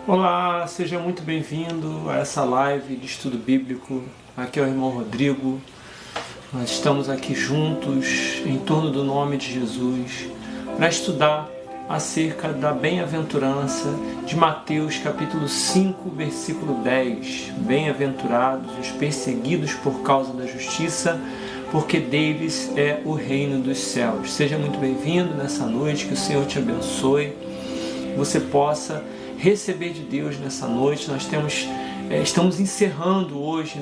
Olá, seja muito bem-vindo a essa live de estudo bíblico. Aqui é o irmão Rodrigo. Nós estamos aqui juntos em torno do nome de Jesus para estudar acerca da bem-aventurança de Mateus capítulo 5, versículo 10. Bem-aventurados os perseguidos por causa da justiça, porque deles é o reino dos céus. Seja muito bem-vindo nessa noite, que o Senhor te abençoe, que você possa receber de Deus nessa noite. Nós estamos encerrando hoje,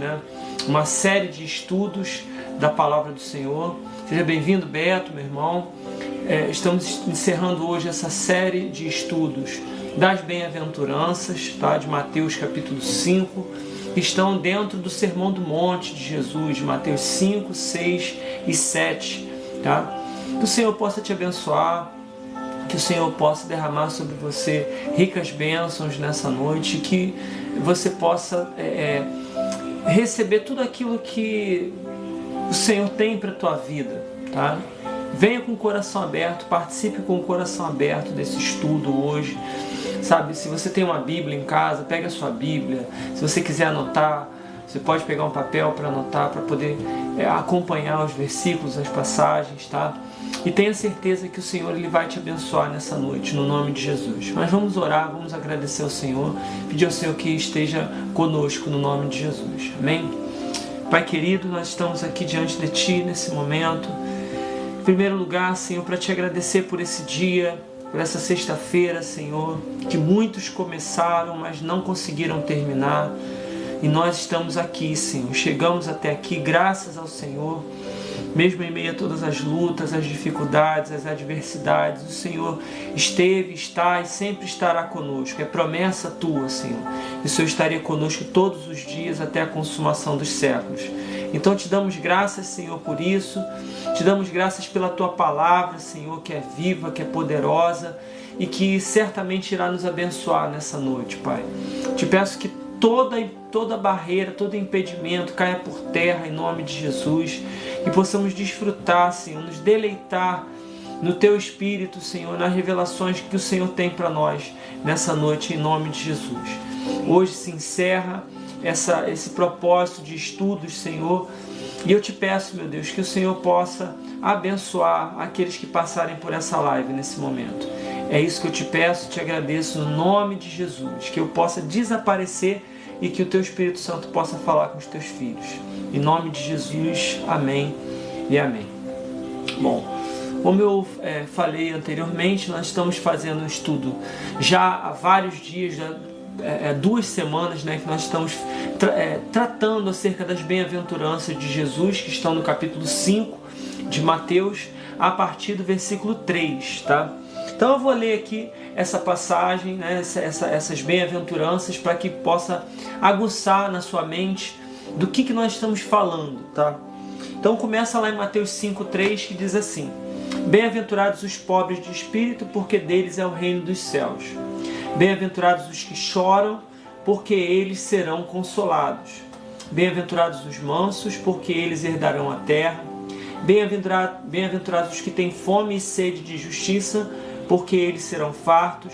uma série de estudos da Palavra do Senhor. Seja bem-vindo, Beto, meu irmão. Estamos encerrando hoje essa série de estudos das bem-aventuranças, tá? De Mateus capítulo 5, que estão dentro do Sermão do Monte de Jesus, de Mateus 5, 6 e 7. Tá? Que o Senhor possa te abençoar, que o Senhor possa derramar sobre você ricas bênçãos nessa noite, que você possa receber tudo aquilo que o Senhor tem para a tua vida, tá? Venha com o coração aberto, participe com o coração aberto desse estudo hoje, sabe? Se você tem uma Bíblia em casa, pega a sua Bíblia. Se você quiser anotar, você pode pegar um papel para anotar, para poder acompanhar os versículos, as passagens, tá? E tenha certeza que o Senhor ele vai te abençoar nessa noite, no nome de Jesus. Mas vamos orar, vamos agradecer ao Senhor, pedir ao Senhor que esteja conosco no nome de Jesus. Amém? Pai querido, nós estamos aqui diante de Ti nesse momento. Em primeiro lugar, Senhor, para Te agradecer por esse dia, por essa sexta-feira, Senhor, que muitos começaram, mas não conseguiram terminar. E nós estamos aqui, Senhor. Chegamos até aqui graças ao Senhor. Mesmo em meio a todas as lutas, as dificuldades, as adversidades, o Senhor esteve, está e sempre estará conosco. É promessa Tua, Senhor. E o Senhor estaria conosco todos os dias até a consumação dos séculos. Então Te damos graças, Senhor, por isso. Te damos graças pela Tua palavra, Senhor, que é viva, que é poderosa e que certamente irá nos abençoar nessa noite, Pai. Te peço que toda barreira, todo impedimento caia por terra em nome de Jesus, e possamos desfrutar, Senhor, nos deleitar no Teu Espírito, Senhor, nas revelações que o Senhor tem para nós nessa noite em nome de Jesus. Hoje se encerra esse propósito de estudos, Senhor, e eu Te peço, meu Deus, que o Senhor possa abençoar aqueles que passarem por essa live nesse momento. É isso que eu Te peço, Te agradeço no nome de Jesus, que eu possa desaparecer e que o Teu Espírito Santo possa falar com os Teus filhos. Em nome de Jesus, amém e amém. Bom, como eu falei anteriormente, nós estamos fazendo um estudo já há vários dias, 2 semanas, que nós estamos tratando acerca das bem-aventuranças de Jesus, que estão no capítulo 5 de Mateus, a partir do versículo 3, tá? Então eu vou ler aqui essa passagem, essas bem-aventuranças, para que possa aguçar na sua mente do que nós estamos falando, tá? Então começa lá em Mateus 5:3, que diz assim: Bem-aventurados os pobres de espírito, porque deles é o reino dos céus. Bem-aventurados os que choram, porque eles serão consolados. Bem-aventurados os mansos, porque eles herdarão a terra. Bem-aventurados os que têm fome e sede de justiça, porque eles serão fartos.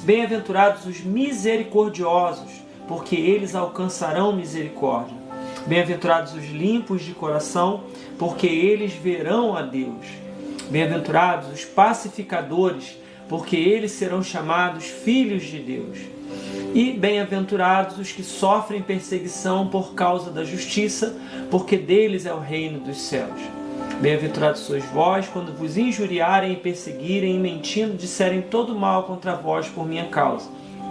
Bem-aventurados os misericordiosos, porque eles alcançarão misericórdia. Bem-aventurados os limpos de coração, porque eles verão a Deus. Bem-aventurados os pacificadores, porque eles serão chamados filhos de Deus. E bem-aventurados os que sofrem perseguição por causa da justiça, porque deles é o reino dos céus. Bem-aventurados sois vós, quando vos injuriarem e perseguirem e mentindo disserem todo mal contra vós por minha causa.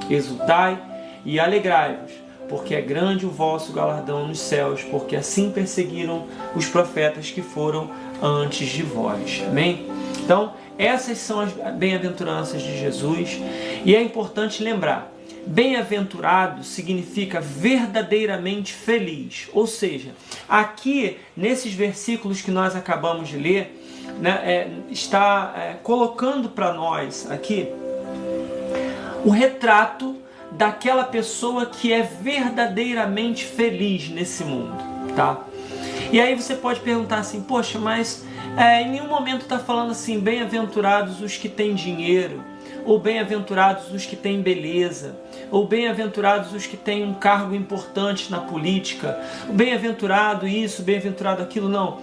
Exultai e alegrai-vos, porque é grande o vosso galardão nos céus, porque assim perseguiram os profetas que foram antes de vós. Amém? Então, essas são as bem-aventuranças de Jesus, e é importante lembrar, bem-aventurado significa verdadeiramente feliz. Ou seja, aqui nesses versículos que nós acabamos de ler, está colocando para nós aqui o retrato daquela pessoa que é verdadeiramente feliz nesse mundo, tá? E aí você pode perguntar assim, poxa, mas em nenhum momento está falando assim, bem-aventurados os que têm dinheiro, ou bem-aventurados os que têm beleza, ou bem-aventurados os que têm um cargo importante na política, bem-aventurado isso, bem-aventurado aquilo, não.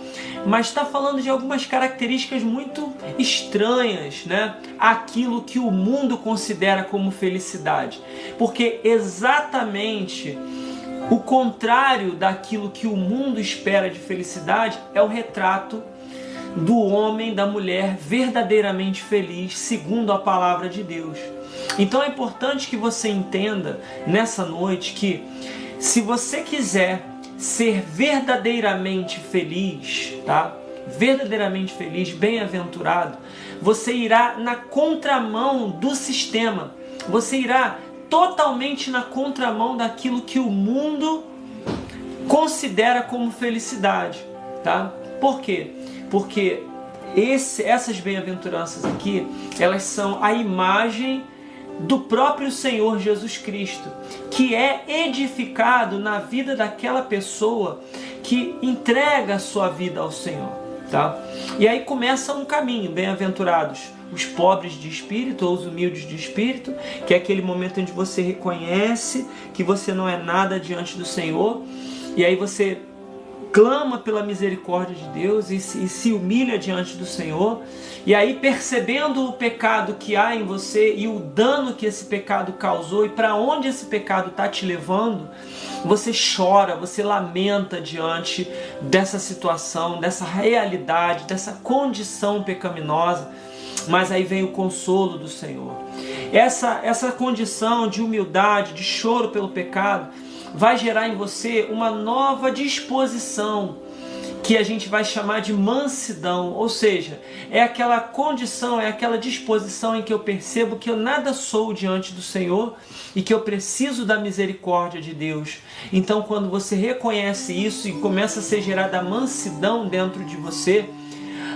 Mas está falando de algumas características muito estranhas, né? Aquilo que o mundo considera como felicidade. Porque exatamente o contrário daquilo que o mundo espera de felicidade é o retrato do homem, da mulher verdadeiramente feliz, segundo a palavra de Deus. Então é importante que você entenda nessa noite que se você quiser ser verdadeiramente feliz, tá? Verdadeiramente feliz, bem-aventurado, você irá na contramão do sistema. Você irá totalmente na contramão daquilo que o mundo considera como felicidade, tá? Por quê? Porque essas bem-aventuranças aqui, elas são a imagem do próprio Senhor Jesus Cristo, que é edificado na vida daquela pessoa que entrega a sua vida ao Senhor, tá? E aí começa um caminho, bem-aventurados os pobres de espírito ou os humildes de espírito, que é aquele momento onde você reconhece que você não é nada diante do Senhor, e aí você clama pela misericórdia de Deus e se humilha diante do Senhor, e aí percebendo o pecado que há em você e o dano que esse pecado causou e para onde esse pecado está te levando, você chora, você lamenta diante dessa situação, dessa realidade, dessa condição pecaminosa, mas aí vem o consolo do Senhor. Essa condição de humildade, de choro pelo pecado, vai gerar em você uma nova disposição, que a gente vai chamar de mansidão, ou seja, é aquela condição, é aquela disposição em que eu percebo que eu nada sou diante do Senhor e que eu preciso da misericórdia de Deus. Então, quando você reconhece isso e começa a ser gerada a mansidão dentro de você,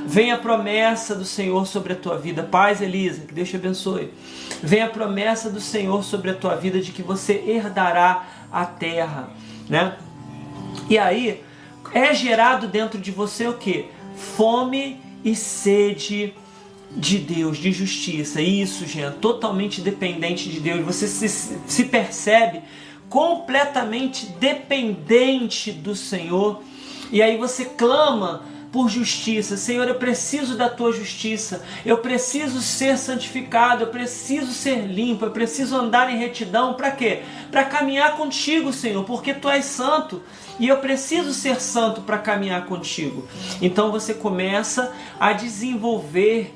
vem a promessa do Senhor sobre a tua vida. Paz, Elisa, que Deus te abençoe. Vem a promessa do Senhor sobre a tua vida de que você herdará a terra, né? E aí é gerado dentro de você o quê? Fome e sede de Deus, de justiça. Isso, gente, totalmente dependente de Deus. Você se percebe completamente dependente do Senhor. E aí você clama por justiça. Senhor, eu preciso da tua justiça, eu preciso ser santificado, eu preciso ser limpo, eu preciso andar em retidão. Para quê? Para caminhar contigo, Senhor, porque tu és santo e eu preciso ser santo para caminhar contigo. Então você começa a desenvolver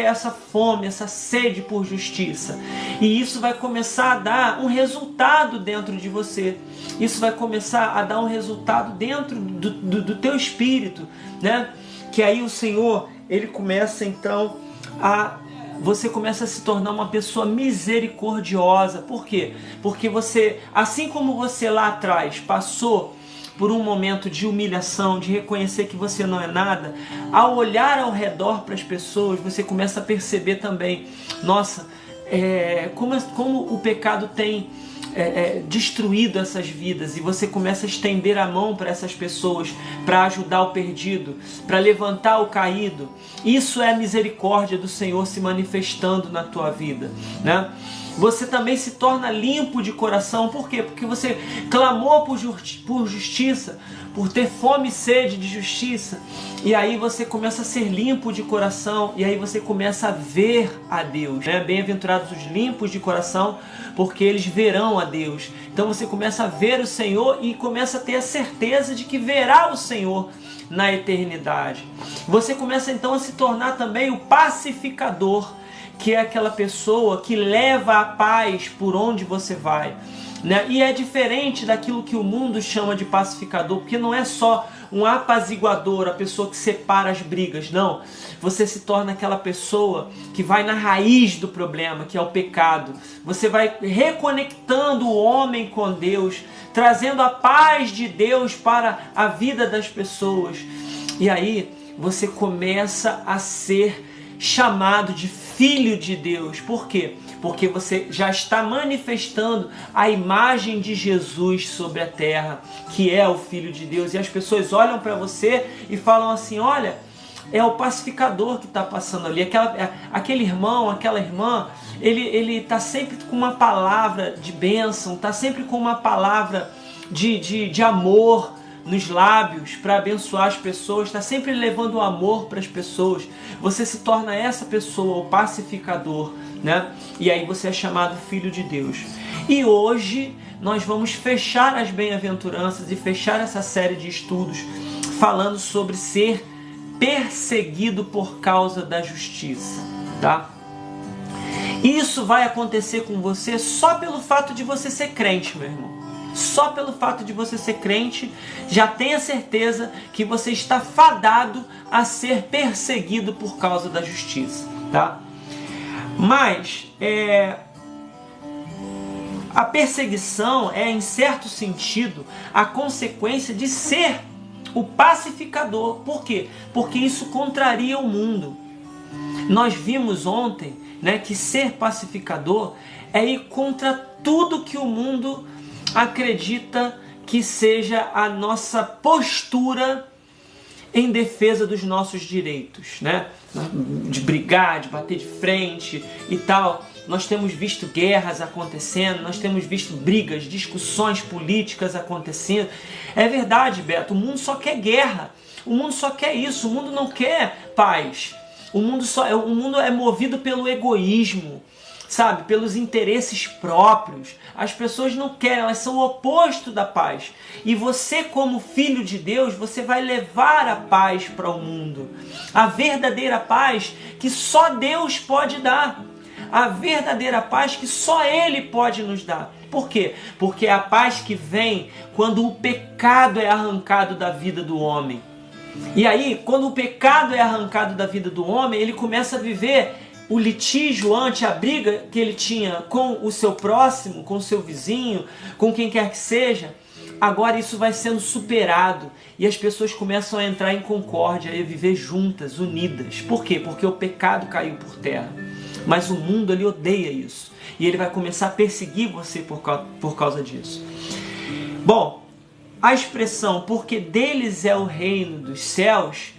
essa fome, essa sede por justiça. E isso vai começar a dar um resultado dentro de você. Isso vai começar a dar um resultado dentro do teu espírito, né? Que aí o Senhor, ele começa então você começa a se tornar uma pessoa misericordiosa. Por quê? Porque você, assim como você lá atrás passou por um momento de humilhação, de reconhecer que você não é nada, ao olhar ao redor para as pessoas, você começa a perceber também, nossa, como o pecado tem destruído essas vidas, e você começa a estender a mão para essas pessoas, para ajudar o perdido, para levantar o caído. Isso é a misericórdia do Senhor se manifestando na tua vida, né? Você também se torna limpo de coração. Por quê? Porque você clamou por justiça, por ter fome e sede de justiça. E aí você começa a ser limpo de coração. E aí você começa a ver a Deus, né? Bem-aventurados os limpos de coração, porque eles verão a Deus. Então você começa a ver o Senhor e começa a ter a certeza de que verá o Senhor na eternidade. Você começa então a se tornar também o pacificador, que é aquela pessoa que leva a paz por onde você vai, né? E é diferente daquilo que o mundo chama de pacificador, porque não é só um apaziguador, a pessoa que separa as brigas, não. Você se torna aquela pessoa que vai na raiz do problema, que é o pecado. Você vai reconectando o homem com Deus, trazendo a paz de Deus para a vida das pessoas. E aí você começa a ser chamado de filho de Deus. Por quê? Porque você já está manifestando a imagem de Jesus sobre a terra, que é o Filho de Deus. E as pessoas olham para você e falam assim: olha, é o pacificador que está passando ali. Aquele irmão, aquela irmã, ele está sempre com uma palavra de bênção, está sempre com uma palavra de amor nos lábios para abençoar as pessoas, está sempre levando o amor para as pessoas. Você se torna essa pessoa, o pacificador, né? E aí você é chamado filho de Deus. E hoje nós vamos fechar as bem-aventuranças e fechar essa série de estudos falando sobre ser perseguido por causa da justiça, tá? Isso vai acontecer com você só pelo fato de você ser crente, meu irmão. Só pelo fato de você ser crente, já tenha certeza que você está fadado a ser perseguido por causa da justiça, tá? Mas a perseguição é, em certo sentido, a consequência de ser o pacificador. Por quê? Porque isso contraria o mundo. Nós vimos ontem, né, que ser pacificador é ir contra tudo que o mundo acredita que seja a nossa postura em defesa dos nossos direitos, né? De brigar, de bater de frente e tal. Nós temos visto guerras acontecendo, nós temos visto brigas, discussões políticas acontecendo. É verdade, Beto, o mundo só quer guerra, o mundo só quer isso, o mundo não quer paz. O mundo é movido pelo egoísmo, sabe? Pelos interesses próprios. As pessoas não querem, elas são o oposto da paz. E você, como filho de Deus, você vai levar a paz para o mundo. A verdadeira paz que só Deus pode dar. A verdadeira paz que só Ele pode nos dar. Por quê? Porque é a paz que vem quando o pecado é arrancado da vida do homem. E aí, quando o pecado é arrancado da vida do homem, ele começa a viver o litígio ante a briga que ele tinha com o seu próximo, com o seu vizinho, com quem quer que seja. Agora isso vai sendo superado e as pessoas começam a entrar em concórdia e a viver juntas, unidas. Por quê? Porque o pecado caiu por terra. Mas o mundo, ele odeia isso. E ele vai começar a perseguir você por causa disso. Bom, a expressão porque deles é o reino dos céus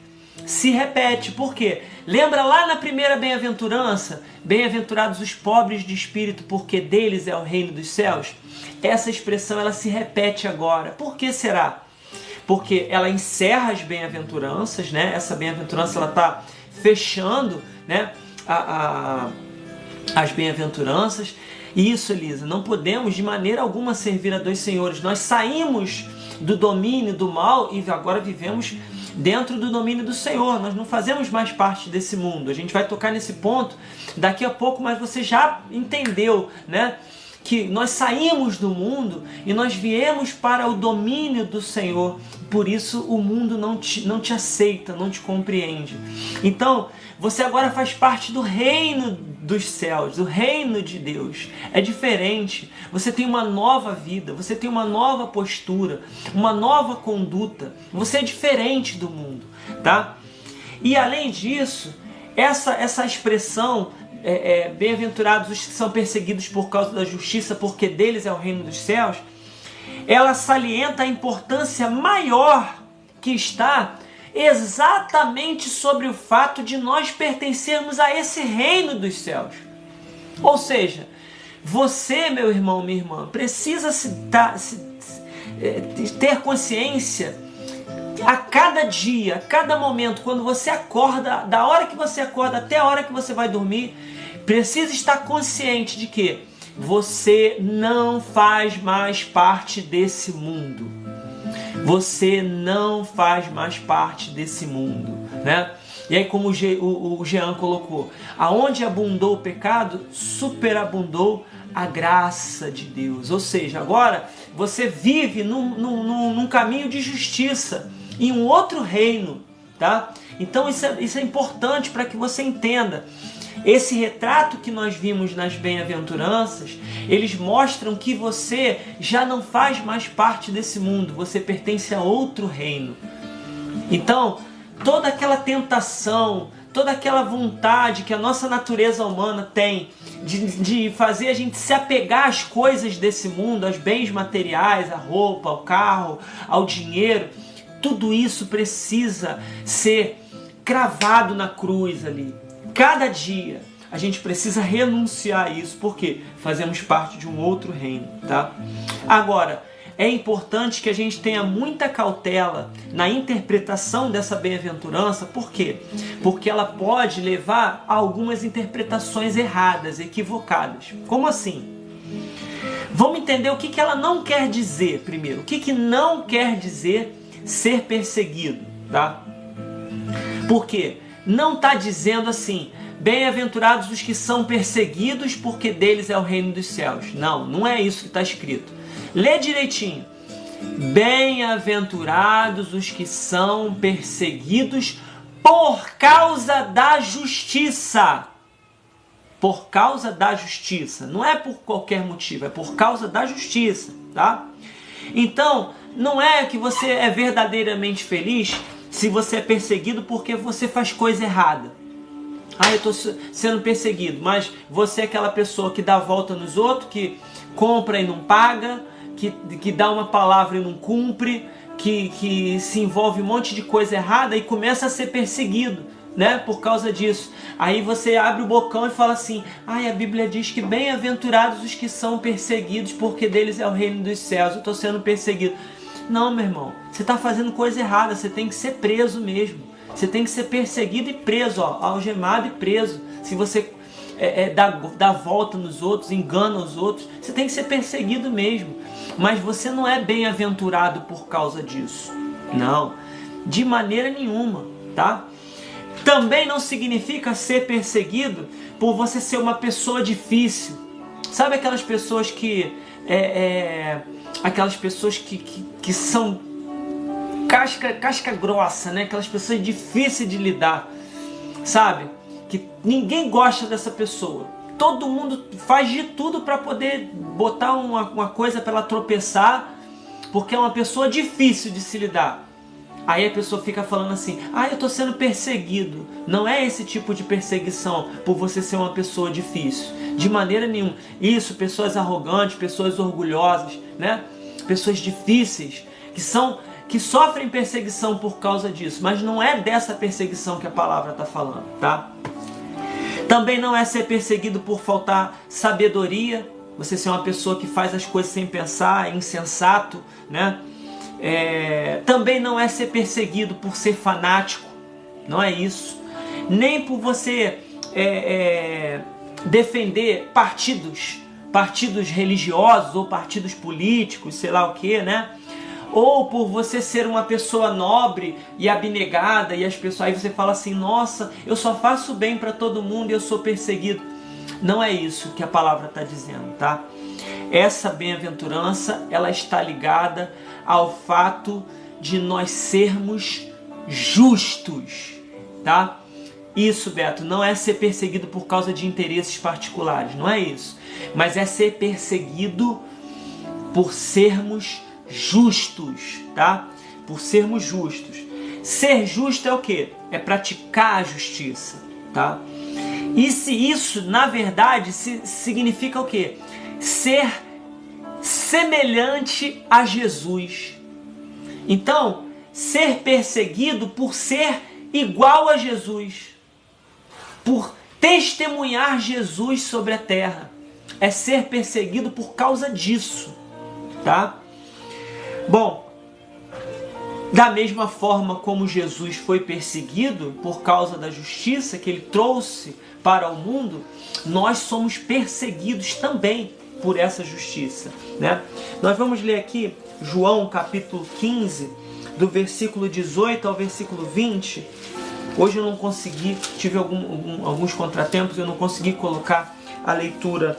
se repete. Por quê? Lembra lá na primeira bem-aventurança? Bem-aventurados os pobres de espírito, porque deles é o reino dos céus. Essa expressão ela se repete agora. Por que será? Porque ela encerra as bem-aventuranças, né? Essa bem-aventurança ela está fechando, né? As bem-aventuranças. E isso, Elisa, não podemos de maneira alguma servir a dois senhores. Nós saímos do domínio do mal e agora vivemos dentro do domínio do Senhor. Nós não fazemos mais parte desse mundo. A gente vai tocar nesse ponto daqui a pouco, mas você já entendeu, né? Que nós saímos do mundo e nós viemos para o domínio do Senhor. Por isso o mundo não te aceita, não te compreende. Então, você agora faz parte do reino dos céus, do reino de Deus. É diferente. Você tem uma nova vida, você tem uma nova postura, uma nova conduta. Você é diferente do mundo, tá? E além disso, essa expressão bem-aventurados os que são perseguidos por causa da justiça, porque deles é o reino dos céus, ela salienta a importância maior que está exatamente sobre o fato de nós pertencermos a esse reino dos céus. Ou seja, você, meu irmão, minha irmã, precisa ter consciência a cada dia, a cada momento, quando você acorda, da hora que você acorda até a hora que você vai dormir, precisa estar consciente de que você não faz mais parte desse mundo. Você não faz mais parte desse mundo, né? E aí, como o Jean colocou, aonde abundou o pecado, superabundou a graça de Deus. Ou seja, agora você vive num caminho de justiça, em um outro reino, tá? Então isso é importante para que você entenda. Esse retrato que nós vimos nas bem-aventuranças, eles mostram que você já não faz mais parte desse mundo, você pertence a outro reino. Então, toda aquela tentação, toda aquela vontade que a nossa natureza humana tem de fazer a gente se apegar às coisas desse mundo, aos bens materiais, à roupa, ao carro, ao dinheiro, tudo isso precisa ser cravado na cruz ali. Cada dia a gente precisa renunciar a isso, porque fazemos parte de um outro reino, tá? Agora, é importante que a gente tenha muita cautela na interpretação dessa bem-aventurança. Por quê? Porque ela pode levar a algumas interpretações erradas, equivocadas. Como assim? Vamos entender o que ela não quer dizer primeiro. O que não quer dizer ser perseguido, tá? Porque não está dizendo assim, bem-aventurados os que são perseguidos, porque deles é o reino dos céus. Não, não é isso que está escrito. Lê direitinho. Bem-aventurados os que são perseguidos por causa da justiça. Por causa da justiça. Não é por qualquer motivo, é por causa da justiça, tá? Então, não é que você é verdadeiramente feliz se você é perseguido porque você faz coisa errada. Ah, eu estou sendo perseguido, mas você é aquela pessoa que dá a volta nos outros, que compra e não paga, que dá uma palavra e não cumpre, que se envolve um monte de coisa errada e começa a ser perseguido, né? Por causa disso. Aí você abre o bocão e fala assim, a Bíblia diz que bem-aventurados os que são perseguidos, porque deles é o reino dos céus, eu estou sendo perseguido. Não, meu irmão, você está fazendo coisa errada, você tem que ser preso mesmo. Você tem que ser perseguido e preso, algemado e preso. Se você dá volta nos outros, engana os outros, você tem que ser perseguido mesmo. Mas você não é bem-aventurado por causa disso. Não, de maneira nenhuma, tá? Também não significa ser perseguido por você ser uma pessoa difícil. Sabe aquelas pessoas que que são casca grossa, né? Aquelas pessoas difíceis de lidar, sabe? Que ninguém gosta dessa pessoa. Todo mundo faz de tudo para poder botar uma coisa para ela tropeçar, porque é uma pessoa difícil de se lidar. Aí a pessoa fica falando assim, eu estou sendo perseguido. Não é esse tipo de perseguição por você ser uma pessoa difícil. De maneira nenhuma. Isso, pessoas arrogantes, pessoas orgulhosas, né? Pessoas difíceis, que sofrem perseguição por causa disso. Mas não é dessa perseguição que a palavra está falando, tá? Também não é ser perseguido por faltar sabedoria. Você ser uma pessoa que faz as coisas sem pensar, é insensato, né? Também não é ser perseguido por ser fanático, não é isso. Nem por você defender partidos religiosos ou partidos políticos, sei lá o que, né? Ou por você ser uma pessoa nobre e abnegada e as pessoas, aí você fala assim, nossa, eu só faço bem para todo mundo e eu sou perseguido. Não é isso que a palavra está dizendo, tá? Essa bem-aventurança, ela está ligada ao fato de nós sermos justos, tá? Isso, Beto, não é ser perseguido por causa de interesses particulares, não é isso. Mas é ser perseguido por sermos justos, tá? Por sermos justos. Ser justo é o quê? É praticar a justiça, tá? E se isso, na verdade, significa o quê? Ser semelhante a Jesus. Então, ser perseguido por ser igual a Jesus, por testemunhar Jesus sobre a terra, é ser perseguido por causa disso, tá? Bom, da mesma forma como Jesus foi perseguido por causa da justiça que ele trouxe para o mundo, nós somos perseguidos também por essa justiça, né? Nós vamos ler aqui João capítulo 15, do versículo 18 ao versículo 20. Hoje eu não consegui, tive alguns contratempos, eu não consegui colocar a leitura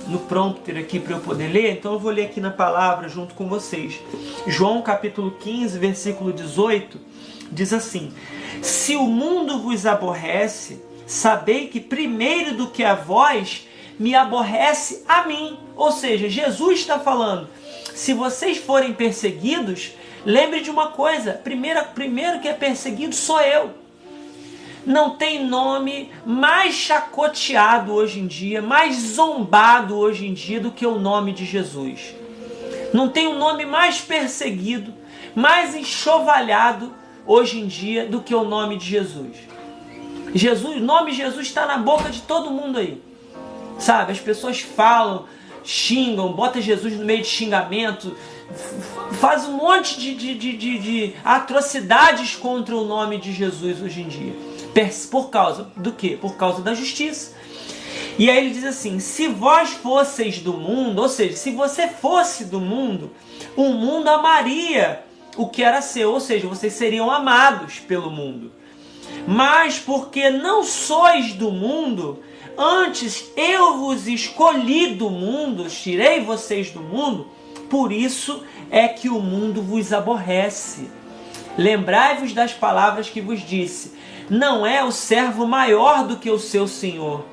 no prompter aqui para eu poder ler, então eu vou ler aqui na palavra junto com vocês. João capítulo 15, versículo 18, diz assim: se o mundo vos aborrece, sabei que primeiro do que a vós, me aborrece a mim. Ou seja, Jesus está falando, se vocês forem perseguidos, lembre de uma coisa, primeiro que é perseguido sou eu. Não tem nome mais chacoteado hoje em dia, mais zombado hoje em dia do que o nome de Jesus. Não tem um nome mais perseguido, mais enxovalhado hoje em dia do que o nome de Jesus. O nome de Jesus está na boca de todo mundo aí. Sabe, as pessoas falam, xingam, botam Jesus no meio de xingamento, faz um monte de atrocidades contra o nome de Jesus hoje em dia. Por causa do quê? Por causa da justiça. E aí ele diz assim, se vós fosseis do mundo, ou seja, se você fosse do mundo, o mundo amaria o que era seu, ou seja, vocês seriam amados pelo mundo. Mas porque não sois do mundo, antes eu vos escolhi do mundo, tirei vocês do mundo, por isso é que o mundo vos aborrece. Lembrai-vos das palavras que vos disse, não é o servo maior do que o seu senhor.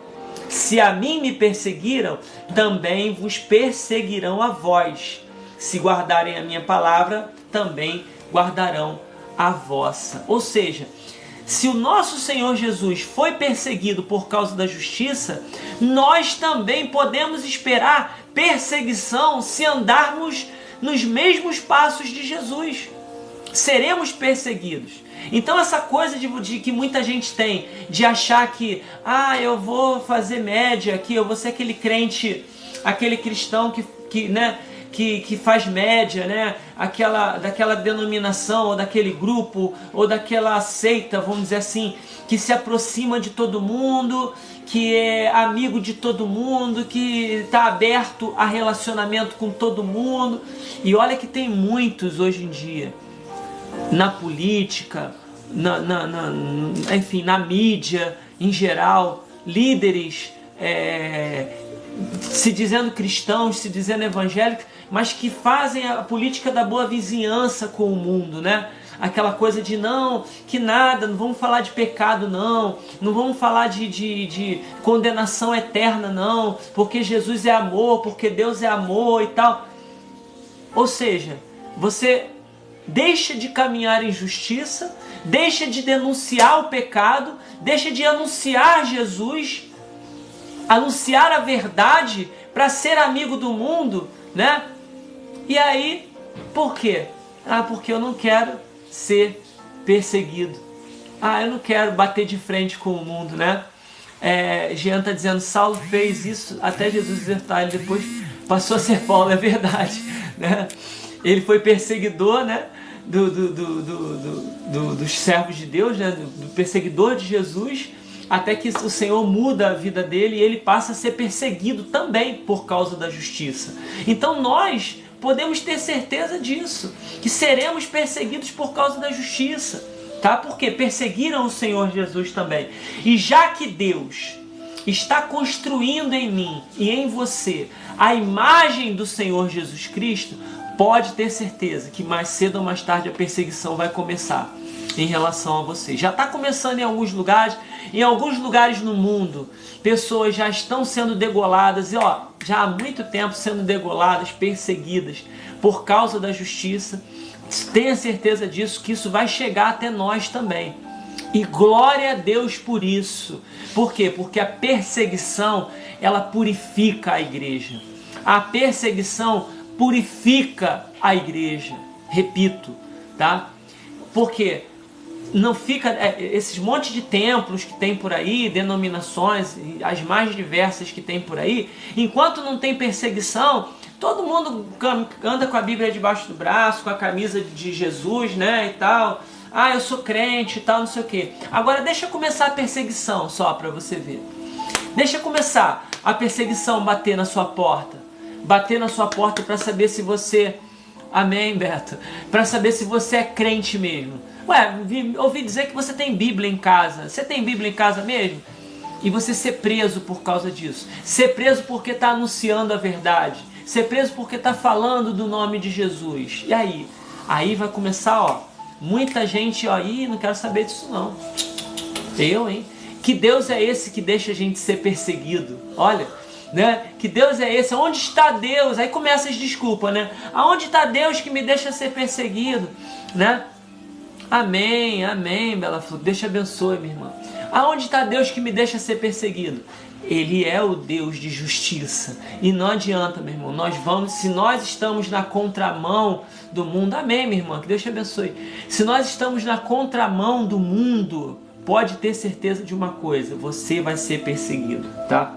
Se a mim me perseguiram, também vos perseguirão a vós. Se guardarem a minha palavra, também guardarão a vossa. Ou seja, se o nosso Senhor Jesus foi perseguido por causa da justiça, nós também podemos esperar perseguição se andarmos nos mesmos passos de Jesus. Seremos perseguidos. Então essa coisa de que muita gente tem, de achar que eu vou fazer média aqui, eu vou ser aquele crente, aquele cristão que faz média, né? Daquela denominação, ou daquele grupo, ou daquela seita, vamos dizer assim, que se aproxima de todo mundo, que é amigo de todo mundo, que está aberto a relacionamento com todo mundo. E olha que tem muitos hoje em dia, na política, enfim, na mídia em geral, líderes se dizendo cristãos, se dizendo evangélicos, mas que fazem a política da boa vizinhança com o mundo, né? Aquela coisa de não vamos falar de pecado não vamos falar de condenação eterna não, porque Jesus é amor, porque Deus é amor e tal. Ou seja, você deixa de caminhar em justiça, deixa de denunciar o pecado, deixa de anunciar Jesus, anunciar a verdade para ser amigo do mundo, né? E aí, por quê? Porque eu não quero ser perseguido. Eu não quero bater de frente com o mundo, né? Jean está dizendo, Saulo fez isso até Jesus libertar, ele depois passou a ser Paulo, é verdade, né? Ele foi perseguidor, né? Dos servos de Deus, né? Do perseguidor de Jesus, até que o Senhor muda a vida dele e ele passa a ser perseguido também por causa da justiça. Então nós podemos ter certeza disso, que seremos perseguidos por causa da justiça, tá? Porque perseguiram o Senhor Jesus também. E já que Deus está construindo em mim e em você a imagem do Senhor Jesus Cristo, pode ter certeza que mais cedo ou mais tarde a perseguição vai começar em relação a você. Já está começando em alguns lugares no mundo, pessoas já estão sendo degoladas, já há muito tempo sendo degoladas, perseguidas por causa da justiça. Tenha certeza disso, que isso vai chegar até nós também. E glória a Deus por isso. Por quê? Porque a perseguição, ela purifica a igreja. A perseguição purifica a igreja. Repito, tá? Porque não fica esses monte de templos que tem por aí, denominações, as mais diversas que tem por aí, enquanto não tem perseguição, todo mundo anda com a Bíblia debaixo do braço, com a camisa de Jesus, né, e tal. Eu sou crente e tal, não sei o quê. Agora deixa começar a perseguição, só para você ver. Deixa começar a perseguição bater na sua porta. Bater na sua porta para saber se você... Amém, Beto? Para saber se você é crente mesmo. Ouvi dizer que você tem Bíblia em casa. Você tem Bíblia em casa mesmo? E você ser preso por causa disso. Ser preso porque está anunciando a verdade. Ser preso porque está falando do nome de Jesus. E aí? Aí vai começar, muita gente, não quero saber disso não. Hein? Que Deus é esse que deixa a gente ser perseguido? Olha, né? Que Deus é esse? Onde está Deus? Aí começa as desculpas, né? Aonde está Deus que me deixa ser perseguido? Né? Amém, amém, Bela Flor. Deus te abençoe, minha irmã. Aonde está Deus que me deixa ser perseguido? Ele é o Deus de justiça. E não adianta, meu irmão, se nós estamos na contramão do mundo, amém, minha irmã, que Deus te abençoe. Se nós estamos na contramão do mundo, pode ter certeza de uma coisa, você vai ser perseguido, tá?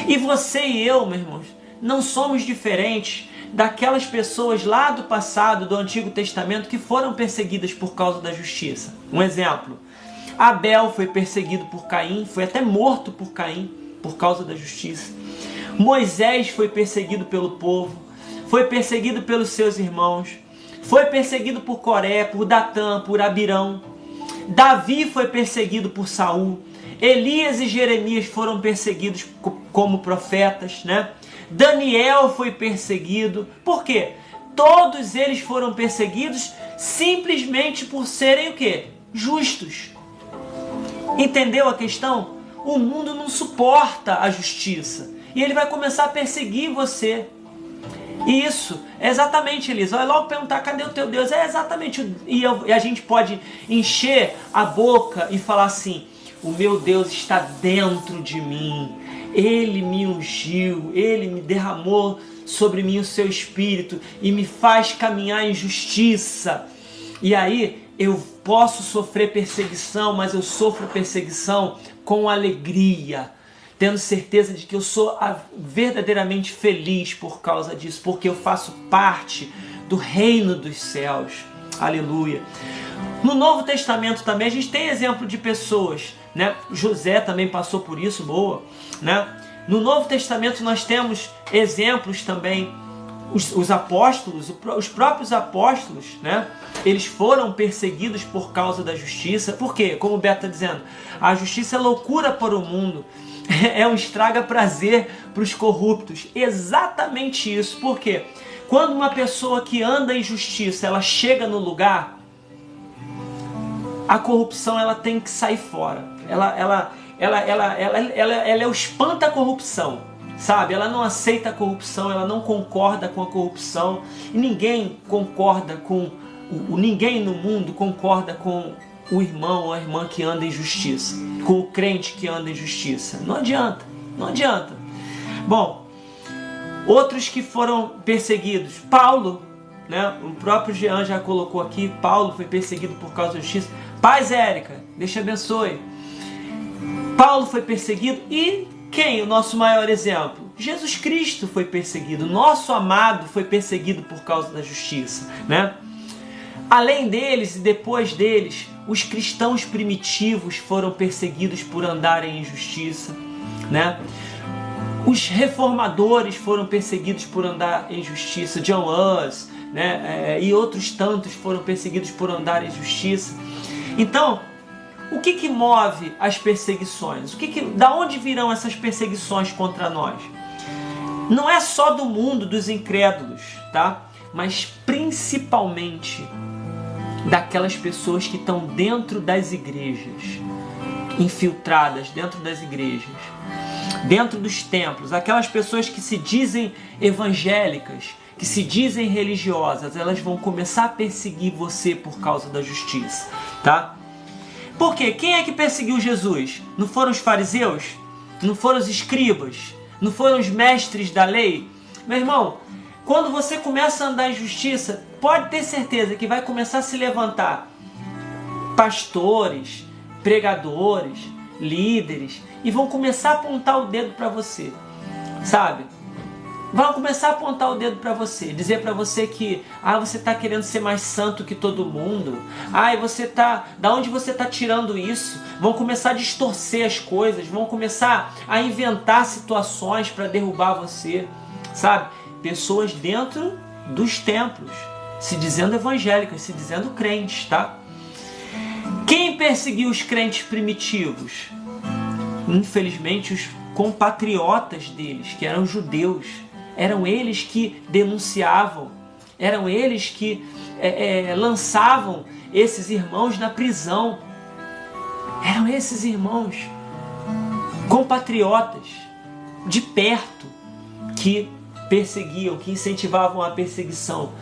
E você e eu, meus irmãos, não somos diferentes daquelas pessoas lá do passado, do Antigo Testamento, que foram perseguidas por causa da justiça. Um exemplo, Abel foi perseguido por Caim, foi até morto por Caim, por causa da justiça. Moisés foi perseguido pelo povo, foi perseguido pelos seus irmãos, foi perseguido por Coré, por Datã, por Abirão. Davi foi perseguido por Saul. Elias e Jeremias foram perseguidos como profetas, né? Daniel foi perseguido. Por quê? Todos eles foram perseguidos simplesmente por serem o quê? Justos. Entendeu a questão? O mundo não suporta a justiça. E ele vai começar a perseguir você. Isso, é exatamente, Elisa. Vai logo perguntar, cadê o teu Deus? É exatamente. E a gente pode encher a boca e falar assim, o meu Deus está dentro de mim. Ele me ungiu, Ele me derramou sobre mim o seu Espírito e me faz caminhar em justiça. E aí eu posso sofrer perseguição, mas eu sofro perseguição com alegria, tendo certeza de que eu sou verdadeiramente feliz por causa disso, porque eu faço parte do reino dos céus. Aleluia. No Novo Testamento também a gente tem exemplo de pessoas, né? José também passou por isso, boa, né? No Novo Testamento nós temos exemplos também, os apóstolos, os próprios apóstolos, né? Eles foram perseguidos por causa da justiça. Por quê? Como o Beto está dizendo, a justiça é loucura para o mundo, é um estraga-prazer para os corruptos. Exatamente isso. Por quê? Quando uma pessoa que anda em justiça, ela chega no lugar, a corrupção ela tem que sair fora. Ela é o espanta-corrupção, sabe? Ela não aceita a corrupção, ela não concorda com a corrupção. E ninguém concorda com... Ninguém no mundo concorda com o irmão ou a irmã que anda em justiça, com o crente que anda em justiça. Não adianta, não adianta. Bom, outros que foram perseguidos, Paulo, né? O próprio Jean já colocou aqui, Paulo foi perseguido por causa da justiça. Paz, Érica, Deus te abençoe. Paulo foi perseguido e quem? O nosso maior exemplo? Jesus Cristo foi perseguido, nosso amado foi perseguido por causa da justiça, né? Além deles e depois deles, os cristãos primitivos foram perseguidos por andarem em justiça, né? Os reformadores foram perseguidos por andar em justiça, John Hus, né? E outros tantos foram perseguidos por andar em justiça. Então, o que move as perseguições? Da onde virão essas perseguições contra nós? Não é só do mundo dos incrédulos, tá? Mas principalmente daquelas pessoas que estão dentro das igrejas, infiltradas dentro das igrejas, dentro dos templos, aquelas pessoas que se dizem evangélicas, que se dizem religiosas, elas vão começar a perseguir você por causa da justiça, tá? Por quê? Quem é que perseguiu Jesus? Não foram os fariseus? Não foram os escribas? Não foram os mestres da lei? Meu irmão, quando você começa a andar em justiça, pode ter certeza que vai começar a se levantar pastores, pregadores, líderes, e vão começar a apontar o dedo para você, sabe? Vão começar a apontar o dedo para você, dizer para você que você está querendo ser mais santo que todo mundo. Da onde você está tirando isso? Vão começar a distorcer as coisas, vão começar a inventar situações para derrubar você, sabe? Pessoas dentro dos templos, se dizendo evangélicas, se dizendo crentes, tá? Quem perseguiu os crentes primitivos? Infelizmente, os compatriotas deles, que eram judeus. Eram eles que denunciavam, eram eles que lançavam esses irmãos na prisão. Eram esses irmãos compatriotas de perto que perseguiam, que incentivavam a perseguição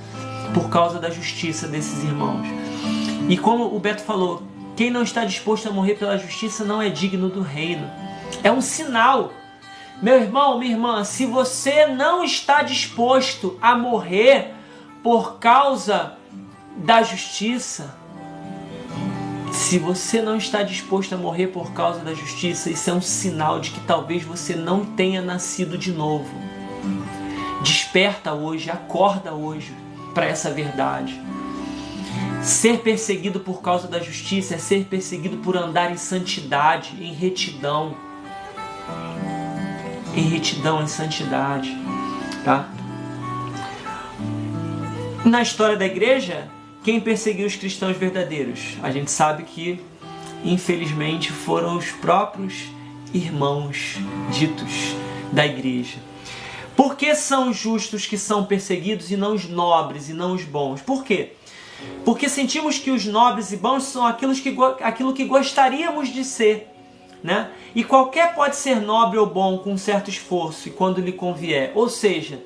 por causa da justiça desses irmãos. E como o Beto falou, quem não está disposto a morrer pela justiça não é digno do reino. É um sinal. Meu irmão, minha irmã, se você não está disposto a morrer por causa da justiça, se você não está disposto a morrer por causa da justiça, isso é um sinal de que talvez você não tenha nascido de novo. Desperta hoje, acorda hoje para essa verdade. Ser perseguido por causa da justiça é ser perseguido por andar em santidade, em retidão. Em retidão, em santidade, tá? Na história da igreja, quem perseguiu os cristãos verdadeiros? A gente sabe que, infelizmente, foram os próprios irmãos ditos da igreja. Por que são os justos que são perseguidos e não os nobres e não os bons? Por quê? Porque sentimos que os nobres e bons são aquilo que gostaríamos de ser, né? E qualquer pode ser nobre ou bom com um certo esforço e quando lhe convier. Ou seja,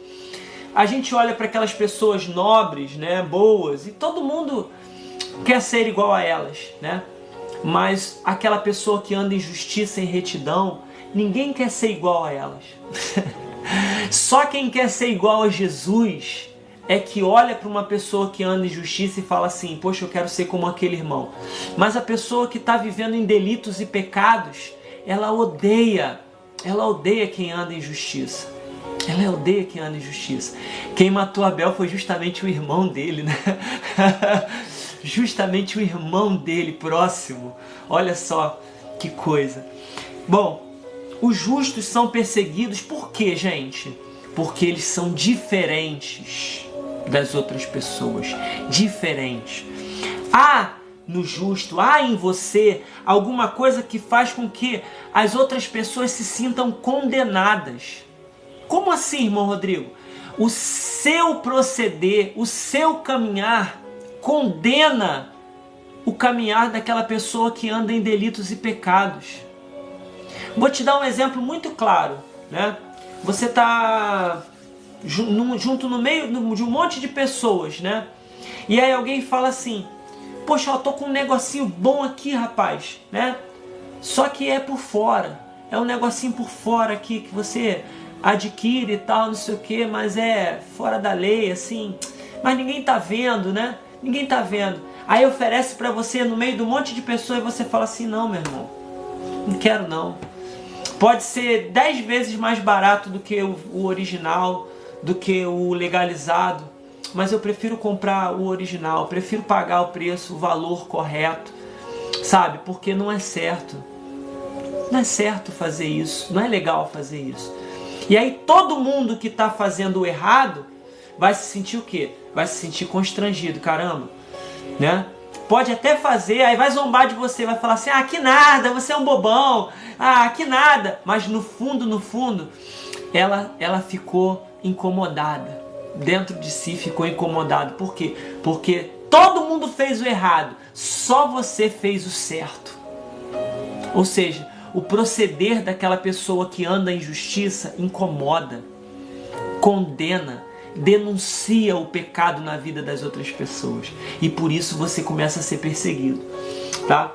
a gente olha para aquelas pessoas nobres, né, boas, e todo mundo quer ser igual a elas, né? Mas aquela pessoa que anda em justiça, em retidão, ninguém quer ser igual a elas. Só quem quer ser igual a Jesus é que olha para uma pessoa que anda em justiça e fala assim, poxa, eu quero ser como aquele irmão. Mas a pessoa que está vivendo em delitos e pecados, ela odeia quem anda em justiça. Ela odeia quem anda em justiça. Quem matou Abel foi justamente o irmão dele, né? Justamente o irmão dele, próximo. Olha só que coisa. Bom, os justos são perseguidos por quê, gente? Porque eles são diferentes das outras pessoas. Diferentes. Há no justo, há em você alguma coisa que faz com que as outras pessoas se sintam condenadas. Como assim, irmão Rodrigo? O seu proceder, o seu caminhar condena o caminhar daquela pessoa que anda em delitos e pecados. Vou te dar um exemplo muito claro, né? Você está junto no meio de um monte de pessoas, né? E aí alguém fala assim, poxa, eu tô com um negocinho bom aqui, rapaz, né? Só que é por fora, é um negocinho por fora aqui que você adquire e tal, não sei o que, mas é fora da lei, assim, mas ninguém tá vendo, né? Ninguém tá vendo. Aí oferece pra você no meio de um monte de pessoas e você fala assim, não, meu irmão, não quero não. Pode ser 10 vezes mais barato do que o original, do que o legalizado, mas eu prefiro comprar o original, prefiro pagar o preço, o valor correto, sabe? Porque não é certo. Não é certo fazer isso, não é legal fazer isso. E aí todo mundo que está fazendo o errado vai se sentir o quê? Vai se sentir constrangido, caramba, né? Pode até fazer, aí vai zombar de você, vai falar assim, ah, que nada, você é um bobão, ah, que nada. Mas no fundo, ela ficou incomodada. Dentro de si ficou incomodada. Por quê? Porque todo mundo fez o errado, só você fez o certo. Ou seja, o proceder daquela pessoa que anda em justiça incomoda, condena, denuncia o pecado na vida das outras pessoas. E por isso você começa a ser perseguido, tá?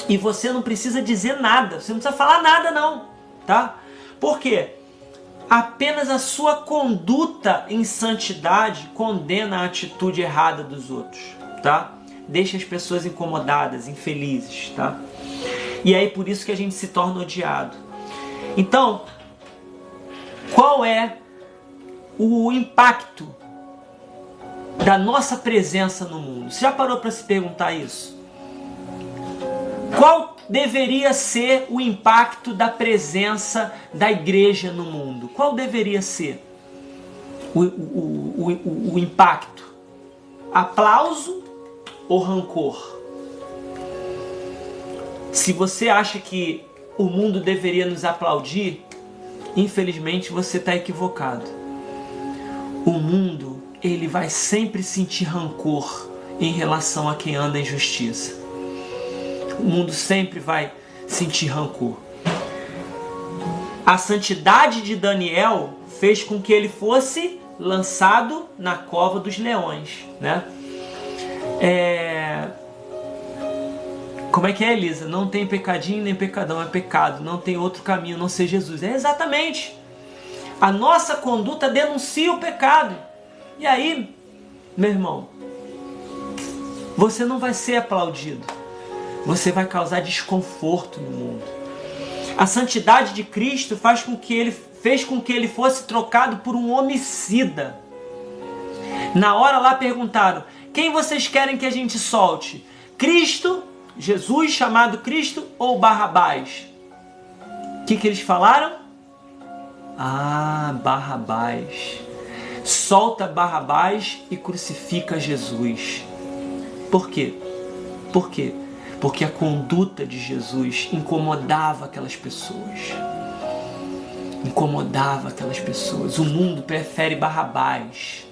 E você não precisa dizer nada, você não precisa falar nada não, tá? Por quê? Apenas a sua conduta em santidade condena a atitude errada dos outros, tá? Deixa as pessoas incomodadas, infelizes, tá? E aí por isso que a gente se torna odiado. Então, qual é o impacto da nossa presença no mundo? Você já parou para se perguntar isso? Qual deveria ser o impacto da presença da igreja no mundo? Qual deveria ser o impacto? Aplauso ou rancor? Se você acha que o mundo deveria nos aplaudir, infelizmente você está equivocado. O mundo, ele vai sempre sentir rancor em relação a quem anda em justiça. O mundo sempre vai sentir rancor. A santidade de Daniel fez com que ele fosse lançado na cova dos leões, né? Como é que é, Elisa? Não tem pecadinho nem pecadão, é pecado. Não tem outro caminho, não ser Jesus. É exatamente. A nossa conduta denuncia o pecado. E aí, meu irmão, você não vai ser aplaudido. Você vai causar desconforto no mundo. A santidade de Cristo fez com que ele fosse trocado por um homicida. Na hora lá perguntaram: quem vocês querem que a gente solte? Cristo, Jesus chamado Cristo ou Barrabás? O que eles falaram? Ah, Barrabás. Solta Barrabás e crucifica Jesus. Por quê? Por quê? Porque a conduta de Jesus incomodava aquelas pessoas. Incomodava aquelas pessoas. O mundo prefere Barrabás.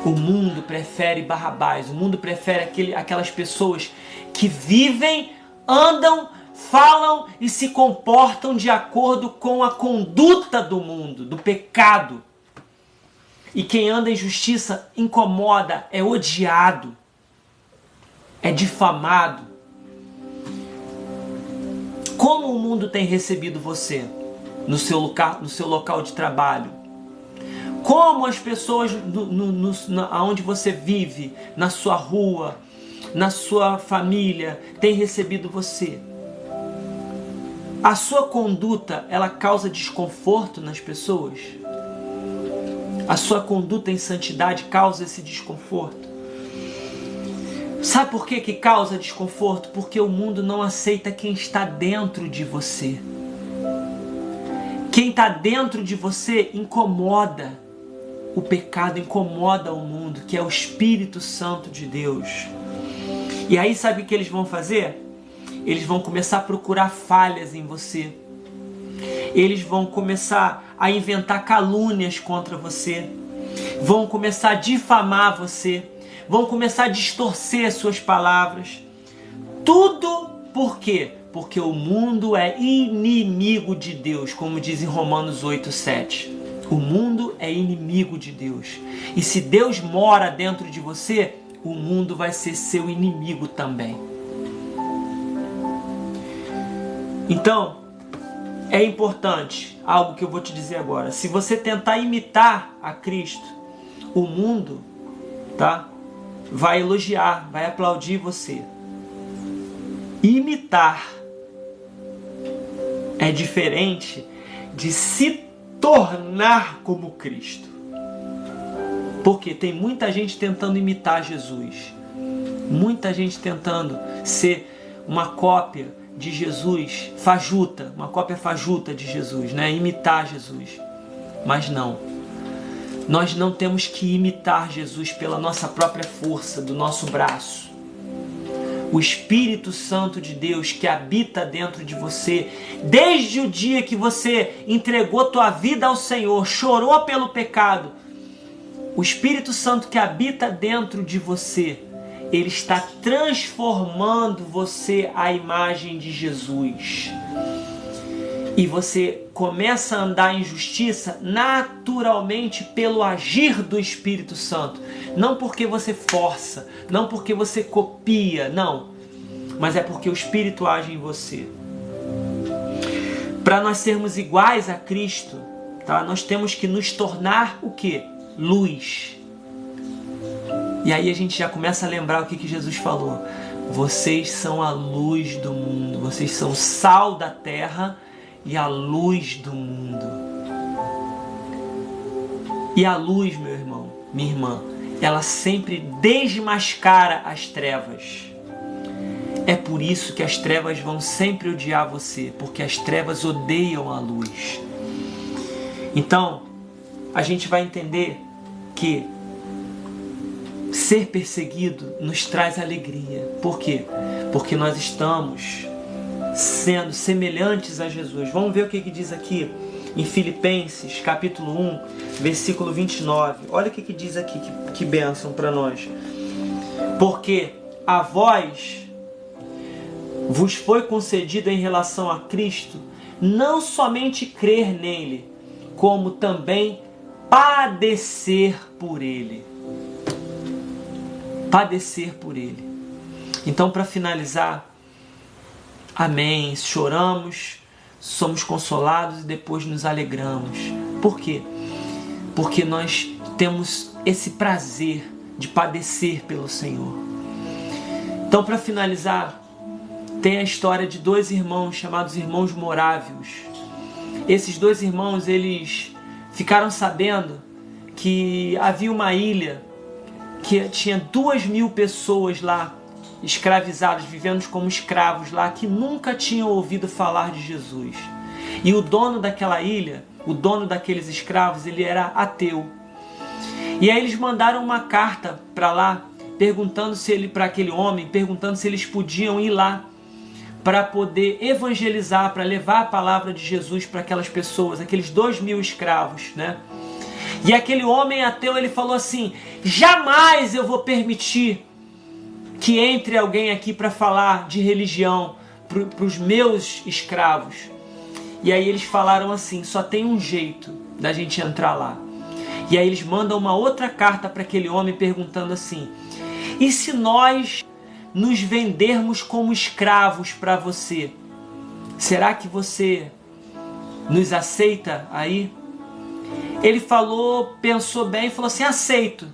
O mundo prefere Barrabás. O mundo prefere aquelas pessoas que vivem, andam, falam e se comportam de acordo com a conduta do mundo, do pecado. E quem anda em justiça incomoda, é odiado, é difamado. Como o mundo tem recebido você no seu local de trabalho? Como as pessoas onde você vive, na sua rua, na sua família, têm recebido você? A sua conduta, ela causa desconforto nas pessoas? A sua conduta em santidade causa esse desconforto? Sabe por que causa desconforto? Porque o mundo não aceita quem está dentro de você. Quem está dentro de você incomoda. O pecado incomoda o mundo, que é o Espírito Santo de Deus. E aí sabe o que eles vão fazer? Eles vão começar a procurar falhas em você. Eles vão começar a inventar calúnias contra você. Vão começar a difamar você. Vão começar a distorcer suas palavras. Tudo por quê? Porque o mundo é inimigo de Deus, como diz em Romanos 8:7. O mundo é inimigo de Deus. E se Deus mora dentro de você, o mundo vai ser seu inimigo também. Então, é importante algo que eu vou te dizer agora. Se você tentar imitar a Cristo, o mundo, tá, vai elogiar, vai aplaudir você. Imitar é diferente de se tornar como Cristo. Porque tem muita gente tentando imitar Jesus. Muita gente tentando ser uma cópia de Jesus, fajuta, uma cópia fajuta de Jesus, né? Imitar Jesus. Mas não. Nós não temos que imitar Jesus pela nossa própria força, do nosso braço. O Espírito Santo de Deus que habita dentro de você, desde o dia que você entregou tua vida ao Senhor, chorou pelo pecado, o Espírito Santo que habita dentro de você, ele está transformando você à imagem de Jesus. E você começa a andar em justiça naturalmente pelo agir do Espírito Santo. Não porque você força, não porque você copia, não. Mas é porque o Espírito age em você. Para nós sermos iguais a Cristo, tá? Nós temos que nos tornar o quê? Luz. E aí a gente já começa a lembrar o que Jesus falou. Vocês são a luz do mundo. Vocês são o sal da terra e a luz do mundo. E a luz, meu irmão, minha irmã, ela sempre desmascara as trevas. É por isso que as trevas vão sempre odiar você, porque as trevas odeiam a luz. Então, a gente vai entender que ser perseguido nos traz alegria. Por quê? Porque nós estamos sendo semelhantes a Jesus. Vamos ver o que diz aqui em Filipenses, capítulo 1, versículo 29. Olha o que diz aqui, que bênção para nós. Porque a vós vos foi concedido em relação a Cristo não somente crer nele, como também padecer por ele. Padecer por ele. Então, para finalizar, Amém. Choramos, somos consolados e depois nos alegramos. Por quê? Porque nós temos esse prazer de padecer pelo Senhor. Então, para finalizar, tem a história de dois irmãos chamados irmãos morávios. Esses dois irmãos, eles ficaram sabendo que havia uma ilha que tinha 2.000 pessoas lá, escravizadas, vivendo como escravos lá, que nunca tinham ouvido falar de Jesus. E o dono daquela ilha, o dono daqueles escravos, ele era ateu. E aí eles mandaram uma carta para lá, perguntando para aquele homem, perguntando se eles podiam ir lá para poder evangelizar, para levar a palavra de Jesus para aquelas pessoas, aqueles 2.000 escravos, né? E aquele homem ateu, ele falou assim: jamais eu vou permitir que entre alguém aqui para falar de religião para os meus escravos. E aí eles falaram assim: só tem um jeito da gente entrar lá. E aí eles mandam uma outra carta para aquele homem perguntando assim: e se nós nos vendermos como escravos para você? Será que você nos aceita aí? Ele falou, pensou bem e falou assim: aceito.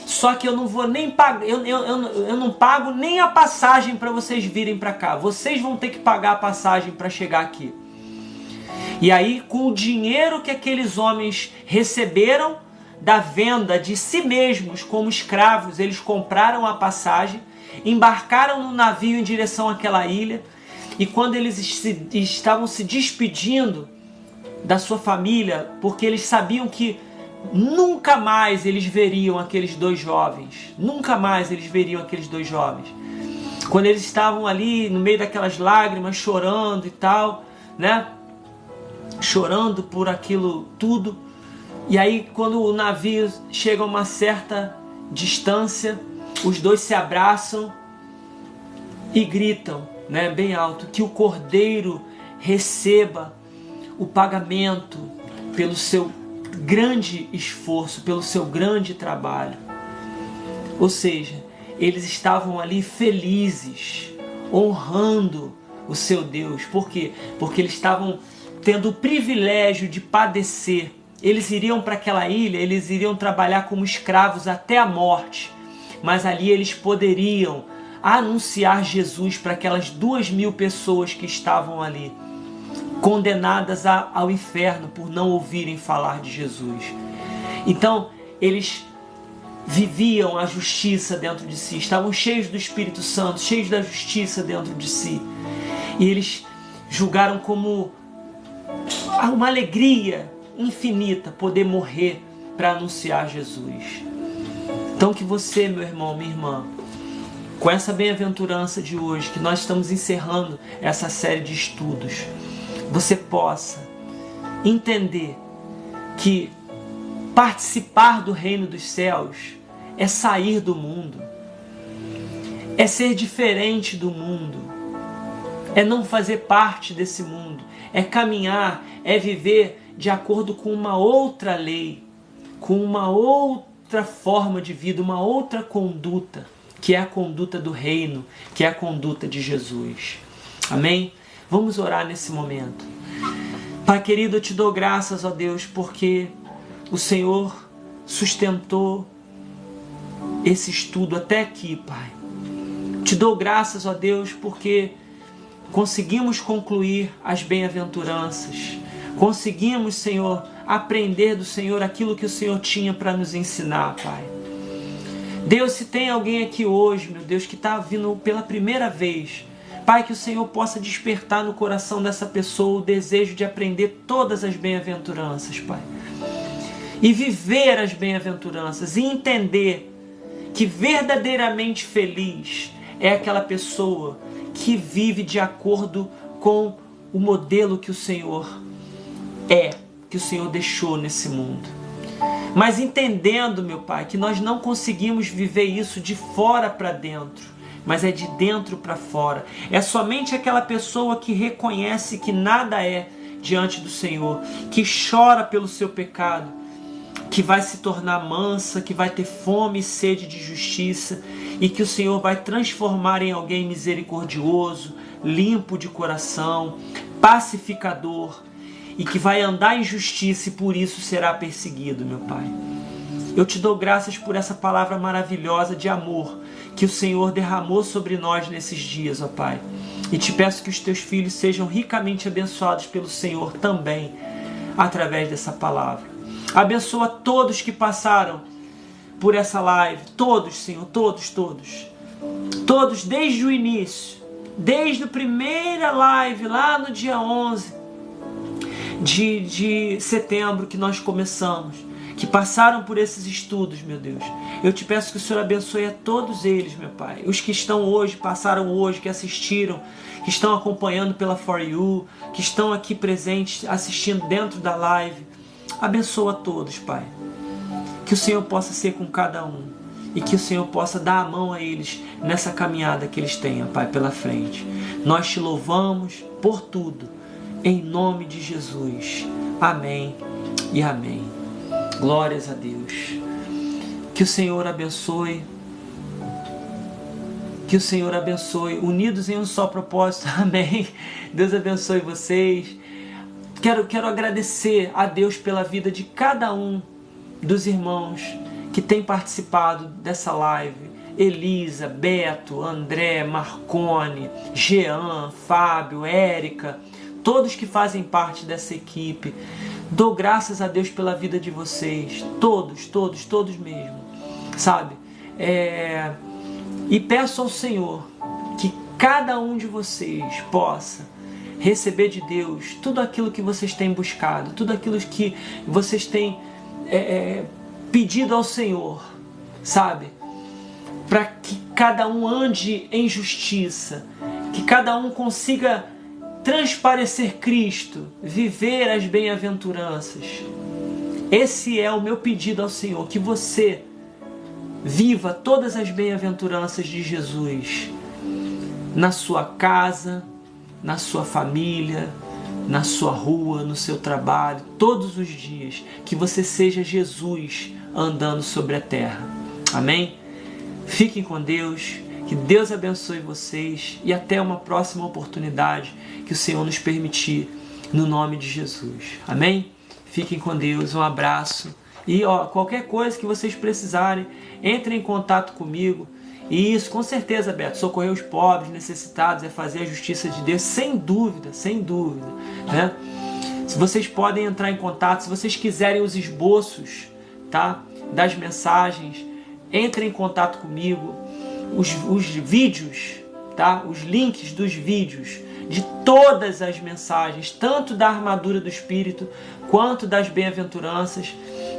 Só que eu não vou nem pagar, eu não pago nem a passagem para vocês virem para cá. Vocês vão ter que pagar a passagem para chegar aqui. E aí, com o dinheiro que aqueles homens receberam da venda de si mesmos como escravos, eles compraram a passagem, embarcaram no navio em direção àquela ilha, e quando eles estavam se despedindo da sua família, porque eles sabiam que nunca mais eles veriam aqueles dois jovens, nunca mais eles veriam aqueles dois jovens. Quando eles estavam ali no meio daquelas lágrimas, chorando e tal, né? Chorando por aquilo tudo. E aí, quando o navio chega a uma certa distância, os dois se abraçam e gritam, né, bem alto, que o Cordeiro receba o pagamento pelo seu grande esforço, pelo seu grande trabalho. Ou seja, eles estavam ali felizes, honrando o seu Deus. Por quê? Porque eles estavam tendo o privilégio de padecer. Eles iriam para aquela ilha, eles iriam trabalhar como escravos até a morte, mas ali eles poderiam anunciar Jesus para aquelas 2.000 pessoas que estavam ali, condenadas ao inferno por não ouvirem falar de Jesus. Então, eles viviam a justiça dentro de si, estavam cheios do Espírito Santo, cheios da justiça dentro de si. E eles julgaram como uma alegria infinita poder morrer para anunciar Jesus. Então que você, meu irmão, minha irmã, com essa bem-aventurança de hoje, que nós estamos encerrando essa série de estudos, você possa entender que participar do reino dos céus é sair do mundo, é ser diferente do mundo, é não fazer parte desse mundo, é caminhar, é viver de acordo com uma outra lei, com uma outra forma de vida, uma outra conduta, que é a conduta do reino, que é a conduta de Jesus. Amém? Vamos orar nesse momento. Pai querido, eu te dou graças, ó Deus, porque o Senhor sustentou esse estudo até aqui, Pai. Te dou graças, ó Deus, porque conseguimos concluir as bem-aventuranças. Conseguimos, Senhor, aprender do Senhor aquilo que o Senhor tinha para nos ensinar, Pai. Deus, se tem alguém aqui hoje, meu Deus, que está vindo pela primeira vez, Pai, que o Senhor possa despertar no coração dessa pessoa o desejo de aprender todas as bem-aventuranças, Pai. E viver as bem-aventuranças e entender que verdadeiramente feliz é aquela pessoa que vive de acordo com o modelo que o Senhor que o Senhor deixou nesse mundo. Mas entendendo, meu Pai, que nós não conseguimos viver isso de fora para dentro, mas é de dentro para fora. É somente aquela pessoa que reconhece que nada é diante do Senhor, que chora pelo seu pecado, que vai se tornar mansa, que vai ter fome e sede de justiça, e que o Senhor vai transformar em alguém misericordioso, limpo de coração, pacificador e que vai andar em justiça e por isso será perseguido, meu Pai. Eu te dou graças por essa palavra maravilhosa de amor que o Senhor derramou sobre nós nesses dias, ó Pai. E te peço que os teus filhos sejam ricamente abençoados pelo Senhor também, através dessa palavra. Abençoa todos que passaram por essa live, todos, Senhor, todos. Todos desde o início, desde a primeira live, lá no dia 11 de setembro que nós começamos, que passaram por esses estudos, meu Deus. Eu te peço que o Senhor abençoe a todos eles, meu Pai. Os que estão hoje, passaram hoje, que assistiram, que estão acompanhando pela For You, que estão aqui presentes, assistindo dentro da live. Abençoa a todos, Pai. Que o Senhor possa ser com cada um e que o Senhor possa dar a mão a eles nessa caminhada que eles tenham, Pai, pela frente. Nós te louvamos por tudo, em nome de Jesus. Amém e amém. Glórias a Deus. Que o Senhor abençoe. Que o Senhor abençoe. Unidos em um só propósito. Amém. Deus abençoe vocês. Quero agradecer a Deus pela vida de cada um dos irmãos que tem participado dessa live. Elisa, Beto, André, Marcone, Jean, Fábio, Érica, todos que fazem parte dessa equipe. Dou graças a Deus pela vida de vocês, todos mesmo, sabe? E peço ao Senhor que cada um de vocês possa receber de Deus tudo aquilo que vocês têm buscado, tudo aquilo que vocês têm pedido ao Senhor, sabe? Para que cada um ande em justiça, que cada um consiga transparecer Cristo, viver as bem-aventuranças. Esse é o meu pedido ao Senhor, que você viva todas as bem-aventuranças de Jesus na sua casa, na sua família, na sua rua, no seu trabalho, todos os dias, que você seja Jesus andando sobre a terra. Amém? Fiquem com Deus, que Deus abençoe vocês e até uma próxima oportunidade que o Senhor nos permitir, no nome de Jesus. Amém? Fiquem com Deus, um abraço. E qualquer coisa que vocês precisarem, entrem em contato comigo. E isso, com certeza, Beto, socorrer os pobres, necessitados, é fazer a justiça de Deus, sem dúvida, né? Se vocês podem entrar em contato, se vocês quiserem os esboços, tá, das mensagens, entrem em contato comigo. Os vídeos, tá? Os links dos vídeos de todas as mensagens, tanto da armadura do Espírito quanto das bem-aventuranças,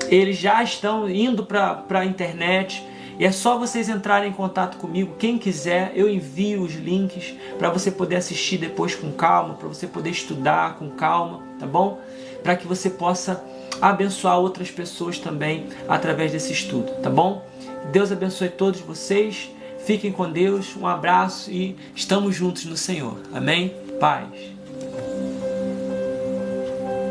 eles já estão indo para a internet e é só vocês entrarem em contato comigo. Quem quiser, eu envio os links para você poder assistir depois com calma, para você poder estudar com calma, tá bom? Para que você possa abençoar outras pessoas também através desse estudo, tá bom? Deus abençoe todos vocês. Fiquem com Deus, um abraço e estamos juntos no Senhor. Amém? Paz.